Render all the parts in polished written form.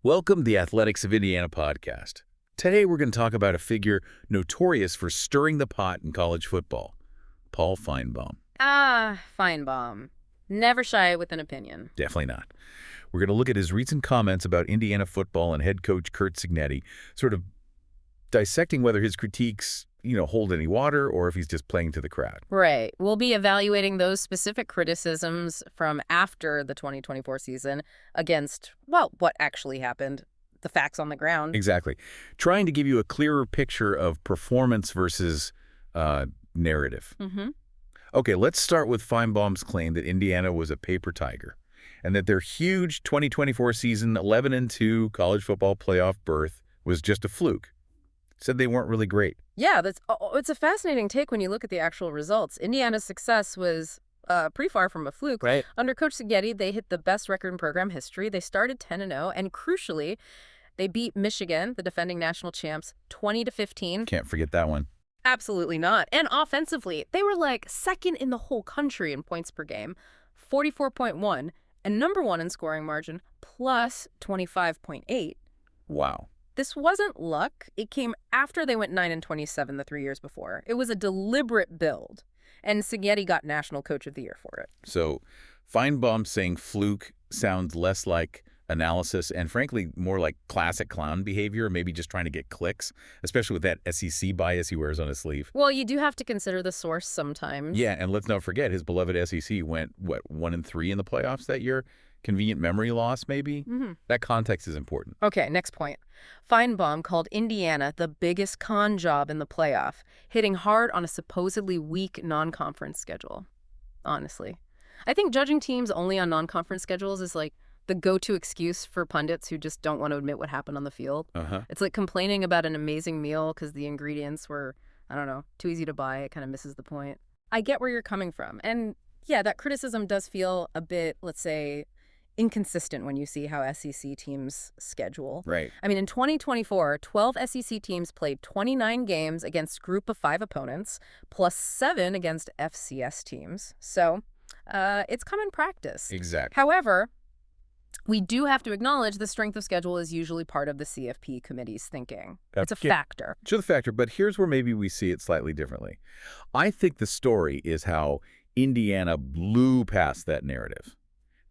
Welcome to the Athletics of Indiana podcast. Today we're going to talk about a figure notorious for stirring the pot in college football, Paul Finebaum. Finebaum. Never shy with an opinion. Definitely not. We're going to look at his recent comments about Indiana football and head coach Curt Cignetti, sort of dissecting whether his critiques, hold any water or if he's just playing to the crowd. Right. We'll be evaluating those specific criticisms from after the 2024 season against, well, what actually happened, the facts on the ground. Exactly. Trying to give you a clearer picture of performance versus narrative. Mm-hmm. Okay, let's start with Finebaum's claim that Indiana was a paper tiger and that their huge 2024 season 11-2 college football playoff berth was just a fluke. Said they weren't really great. Yeah, it's a fascinating take when you look at the actual results. Indiana's success was pretty far from a fluke. Right. Under Coach Cignetti, they hit the best record in program history. They started 10-0, and crucially, they beat Michigan, the defending national champs, 20-15. Can't forget that one. Absolutely not. And offensively, they were like second in the whole country in points per game, 44.1, and number one in scoring margin, plus 25.8. Wow. This wasn't luck. It came after they went 9-27 the 3 years before. It was a deliberate build, and Cignetti got National Coach of the Year for it. So Finebaum saying fluke sounds less like analysis and, frankly, more like classic clown behavior, maybe just trying to get clicks, especially with that SEC bias he wears on his sleeve. Well, you do have to consider the source sometimes. Yeah, and let's not forget his beloved SEC went, 1-3 in the playoffs that year? Convenient memory loss, maybe? Mm-hmm. That context is important. Okay, next point. Finebaum called Indiana the biggest con job in the playoff, hitting hard on a supposedly weak non-conference schedule. Honestly. I think judging teams only on non-conference schedules is like the go-to excuse for pundits who just don't want to admit what happened on the field. It's like complaining about an amazing meal because the ingredients were, too easy to buy. It kind of misses the point. I get where you're coming from. And yeah, that criticism does feel a bit, let's say, inconsistent when you see how SEC teams schedule. Right. I mean, in 2024, 12 SEC teams played 29 games against group of 5 opponents, plus 7 against FCS teams. So it's common practice. Exactly. However, we do have to acknowledge the strength of schedule is usually part of the CFP committee's thinking. It's a factor. Sure, the factor, but here's where maybe we see it slightly differently. I think the story is how Indiana blew past that narrative.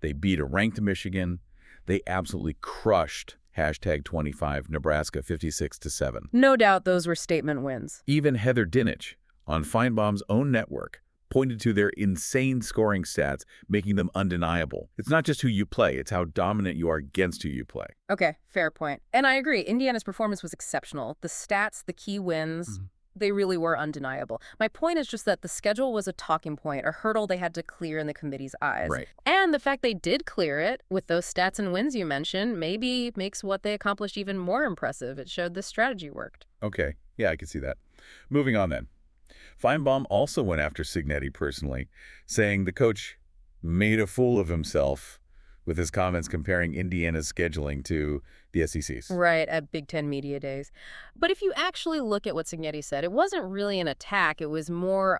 They beat a ranked Michigan. They absolutely crushed #25 Nebraska 56-7. No doubt those were statement wins. Even Heather Dinich on Finebaum's own network pointed to their insane scoring stats, making them undeniable. It's not just who you play, it's how dominant you are against who you play. Okay, fair point. And I agree, Indiana's performance was exceptional. The stats, the key wins, they really were undeniable. My point is just that the schedule was a talking point, a hurdle they had to clear in the committee's eyes. Right. And the fact they did clear it with those stats and wins you mentioned maybe makes what they accomplished even more impressive. It showed this strategy worked. Okay, yeah, I can see that. Moving on then. Finebaum also went after Cignetti personally, saying the coach made a fool of himself with his comments comparing Indiana's scheduling to the SEC's. Right, at Big Ten Media Days. But if you actually look at what Cignetti said, it wasn't really an attack. It was more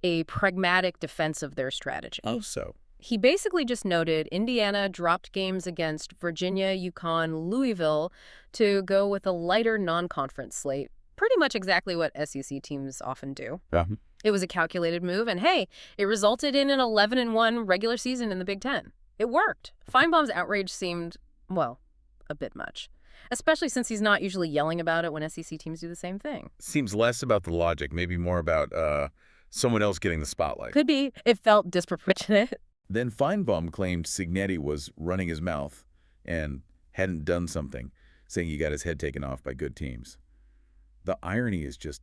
a pragmatic defense of their strategy. Oh, so? He basically just noted Indiana dropped games against Virginia, UConn, Louisville to go with a lighter non-conference slate. Pretty much exactly what SEC teams often do. It was a calculated move, and hey, it resulted in an 11-1 regular season in the Big Ten. It worked. Finebaum's outrage seemed, well, a bit much, especially since he's not usually yelling about it when SEC teams do the same thing. Seems less about the logic, maybe more about someone else getting the spotlight. Could be. It felt disproportionate. Then Finebaum claimed Cignetti was running his mouth and hadn't done something, saying he got his head taken off by good teams. The irony is just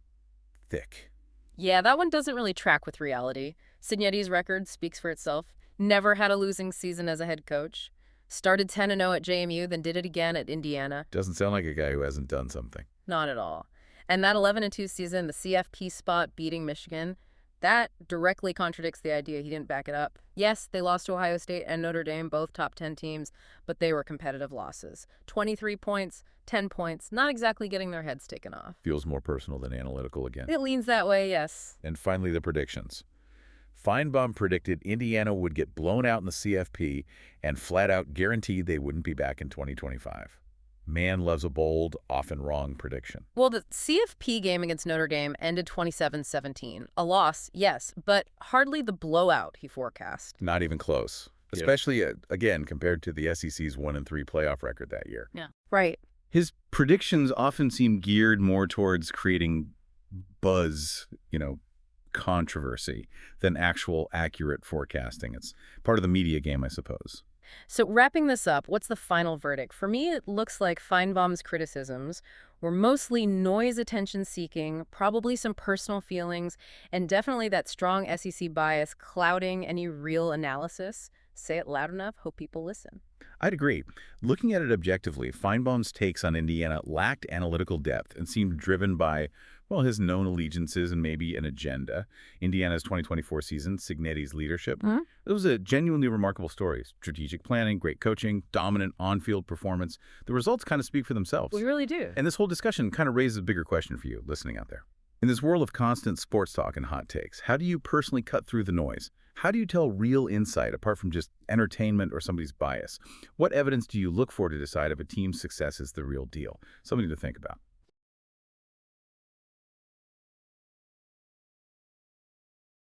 thick. Yeah, that one doesn't really track with reality. Cignetti's record speaks for itself. Never had a losing season as a head coach. Started 10-0 at JMU, then did it again at Indiana. Doesn't sound like a guy who hasn't done something. Not at all. And that 11-2 season, the CFP spot beating Michigan, that directly contradicts the idea he didn't back it up. Yes, they lost to Ohio State and Notre Dame, both top 10 teams, but they were competitive losses. 23 points, 10 points, not exactly getting their heads taken off. Feels more personal than analytical again. It leans that way, yes. And finally, the predictions. Finebaum predicted Indiana would get blown out in the CFP and flat out guaranteed they wouldn't be back in 2025. Man loves a bold, often wrong prediction. Well, the CFP game against Notre Dame ended 27-17. A loss, yes, but hardly the blowout he forecast. Not even close. Especially, again, compared to the SEC's 1-3 playoff record that year. Yeah. Right. His predictions often seem geared more towards creating buzz, controversy, than actual accurate forecasting. It's part of the media game, I suppose. So wrapping this up, what's the final verdict? For me, it looks like Finebaum's criticisms were mostly noise attention-seeking, probably some personal feelings, and definitely that strong SEC bias clouding any real analysis. Say it loud enough, hope people listen. I'd agree. Looking at it objectively, Finebaum's takes on Indiana lacked analytical depth and seemed driven by, well, his known allegiances and maybe an agenda. Indiana's 2024 season, Cignetti's leadership. It was a genuinely remarkable story. Strategic planning, great coaching, dominant on-field performance. The results kind of speak for themselves. We really do. And this whole discussion kind of raises a bigger question for you listening out there. In this world of constant sports talk and hot takes, how do you personally cut through the noise? How do you tell real insight apart from just entertainment or somebody's bias? What evidence do you look for to decide if a team's success is the real deal? Something to think about.